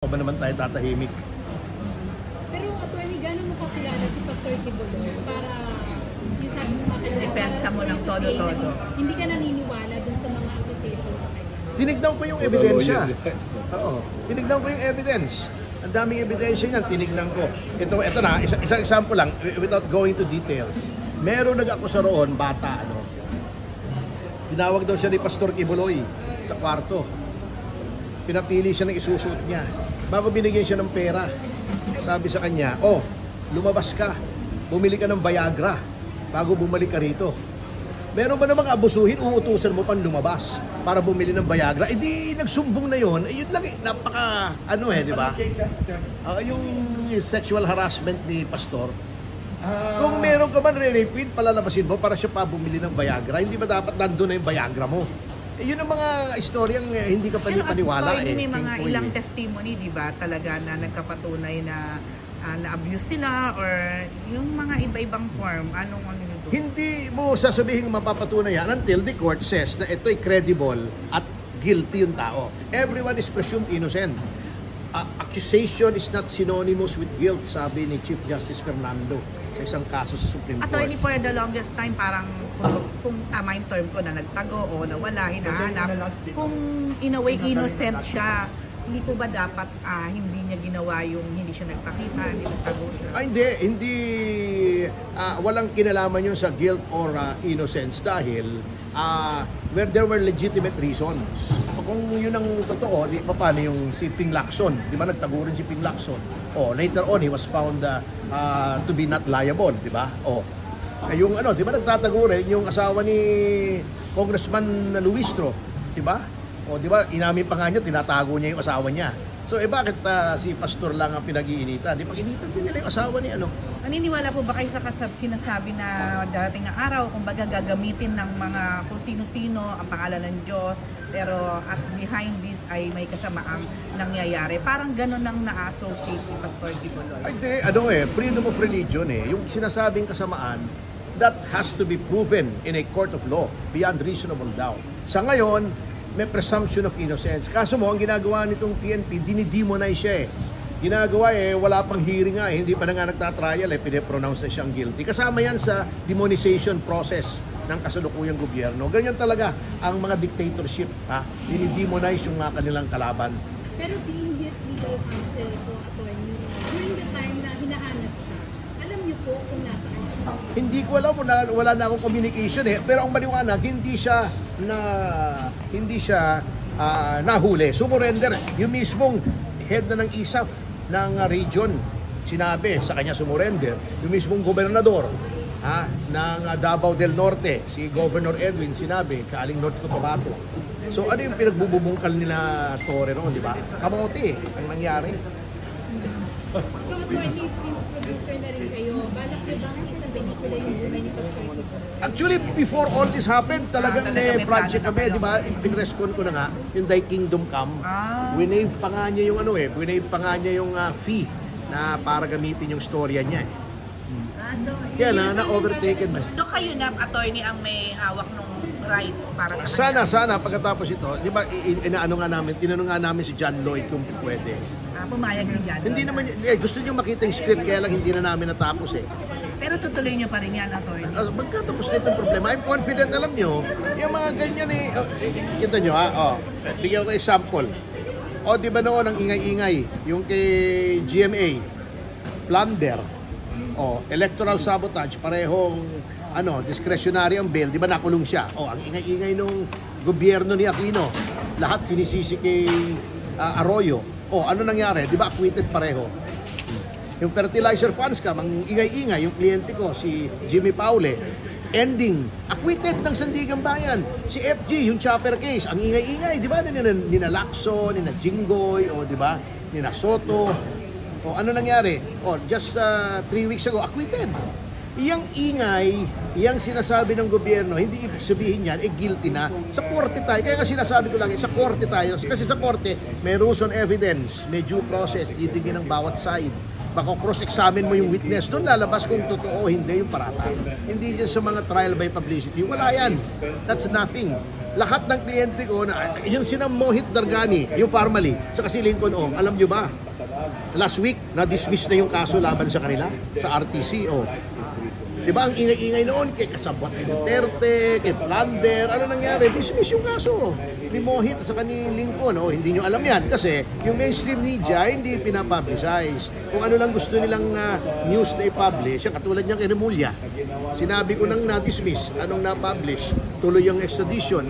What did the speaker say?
O ba naman tayo tatahimik? Pero attorney, gano'n mo kakilala si Pastor Kibuloy para yung sabi mo makilala? Depensa mo ng todo-todo. Hindi ka naniniwala dun sa mga accusations sa kanya? Tinignan ko yung ebidensya. Oo. Tinignan ko yung evidence. Ang daming ebidensya niyan, tinignan ko. Ito na, isang example lang, without going to details. Meron nag-akusa roon, bata, tinawag daw siya ni Pastor Kibuloy sa kwarto. Pinapili siya ng isusuot niya. Bago binigyan siya ng pera, sabi sa kanya, lumabas ka, bumili ka ng Viagra bago bumalik ka rito. Meron ba namang abusuhin, uutusan mo pang lumabas para bumili ng Viagra? Eh di, nagsumbong na yun. Eh yun lang napaka, di ba? Yung sexual harassment ni Pastor, kung meron ka man re-repeat, palalabasin mo para siya pa bumili ng Viagra. Hindi ba dapat nandun na yung Viagra mo? Yun ang mga istoryang hindi ka panipaniwala. May mga ilang testimony, di ba, talaga na nagkapatunay na na-abuse sila or yung mga iba-ibang form. Anong doon? Hindi mo sasabihin mapapatunayan until the court says na ito'y credible at guilty yung tao. Everyone is presumed innocent. Accusation is not synonymous with guilt, sabi ni Chief Justice Fernando sa isang kaso sa Supreme Court. Attorney, for the longest time, parang kung tama yung term ko na nagtago o nawala, hinahanap, kung in a way innocent siya, hindi po ba dapat hindi niya ginawa yung hindi siya nagpakita, hindi nagtago siya? Hindi, walang kinalaman yun sa guilt or innocence dahil where there were legitimate reasons. Kung yun ang totoo, di pa paano yung si Ping Lacson, di ba nagtago rin si Ping Lacson? Later on, he was found to be not liable, di ba? Yung di ba nagtatago rin yung asawa ni Congressman Luistro, di ba? Di ba, inamin pa nga niya, tinatago niya yung asawa niya. So, bakit si Pastor lang ang pinag-iinitan? Di pag-initan din nila yung asawa ni Naniniwala po ba kayo sa sinasabi na darating ang araw, kung baga gagamitin ng mga kung sino-sino ang pangalan ng Diyos, pero at behind this ay may kasamaang nangyayari? Parang gano'n ang na-associate si Pastor Kibuloy. Freedom of religion yung sinasabing kasamaan, that has to be proven in a court of law beyond reasonable doubt. Sa ngayon, may presumption of innocence. Kaso mo, ang ginagawa nitong PNP, dinidemonize siya Ginagawa wala pang hearing hindi pa na nga nagtatrial pinipronounce na siyang guilty. Kasama yan sa demonization process ng kasalukuyang gobyerno. Ganyan talaga ang mga dictatorship, dinidemonize yung mga kanilang kalaban. Pero being his legal counsel po, attorney, during the time na hinahanap siya, alam niyo po kung nasaan siya? Hindi ko alam, wala na akong communication pero ang maliwanag, hindi siya nahuli. Sumurrender. Yung mismong head na ng ISAF ng region, sinabi sa kanya sumurrender. Yung mismong gobernador ng Davao del Norte, si Governor Edwin, sinabi, kaaling North Cotabato. So ano yung pinagbubungkal nila Torre noon, di ba? Kamote ang nangyari. So, attorney, since producer na rin kayo, balak niyo bang isang pelikula yung buhay ni Pastor Kibuloy? Actually, before all this happened, talagang may project kami, di ba? Pinreskon ko na nga, yung Thy Kingdom Come. Winave pa nga niya yung fee na para gamitin yung storya niya. Kaya na-overtaken ba? So kayo na, attorney, ang may hawak nung right para Sana pagkatapos ito, di ba, tinanong nga namin si John Lloyd kung pwede. Pumayag si John. Hindi naman, gusto niyo makita yung script, kaya lang hindi na namin natapos Pero tutuloy niyo pa rin yan, attorney. Magkatapos na itong problema. I'm confident, alam niyo, yung mga ganyan kita niyo bigyan ko example. Di ba noon ang ingay-ingay, yung kay GMA, plunder, electoral sabotage, parehong discretionary ang bail, di ba nakulong siya? Ang ingay-ingay nung gobyerno ni Aquino, lahat sinisisi kay Arroyo. Ano nangyari? Di ba acquitted pareho? Yung fertilizer funds ang ingay-ingay, yung kliyente ko, si Jimmy Paule, ending, acquitted ng Sandigan Bayan. Si FG, yung chopper case, ang ingay-ingay, di ba? Nina Lacson, nina Jinggoy, di ba? Nina Soto. Ano nangyari? Just 3 weeks ago, acquitted. Iyang ingay, iyang sinasabi ng gobyerno, hindi ibig sabihin yan, guilty na. Sa korte tayo, kaya nga sinasabi ko lang, sa korte tayo. Kasi sa korte, may rules on evidence, may due process, titigin ng bawat side. Baka cross-examine mo yung witness, doon lalabas kung totoo o hindi yung paratang. Hindi dyan sa mga trial by publicity, wala yan. That's nothing. lahat ng kliyente ko, na, yung sina Mohit Dargani, yung Farmally, saka si Lincoln Ong, alam nyo ba? Last week, na-dismiss na yung kaso laban sa kanila, sa RTC. Diba ang ingay-ingay noon kay kasabwat ni Duterte, kay Plander, ano nangyari? Dismiss yung kaso ni Mohit sa ni Lincoln. Hindi nyo alam yan kasi yung mainstream media hindi pinapublicize. Kung ano lang gusto nilang news na i-publish, yung katulad niya kay Remulla. Sinabi ko nang na-dismiss, anong na-publish? Tuloy yung extradition.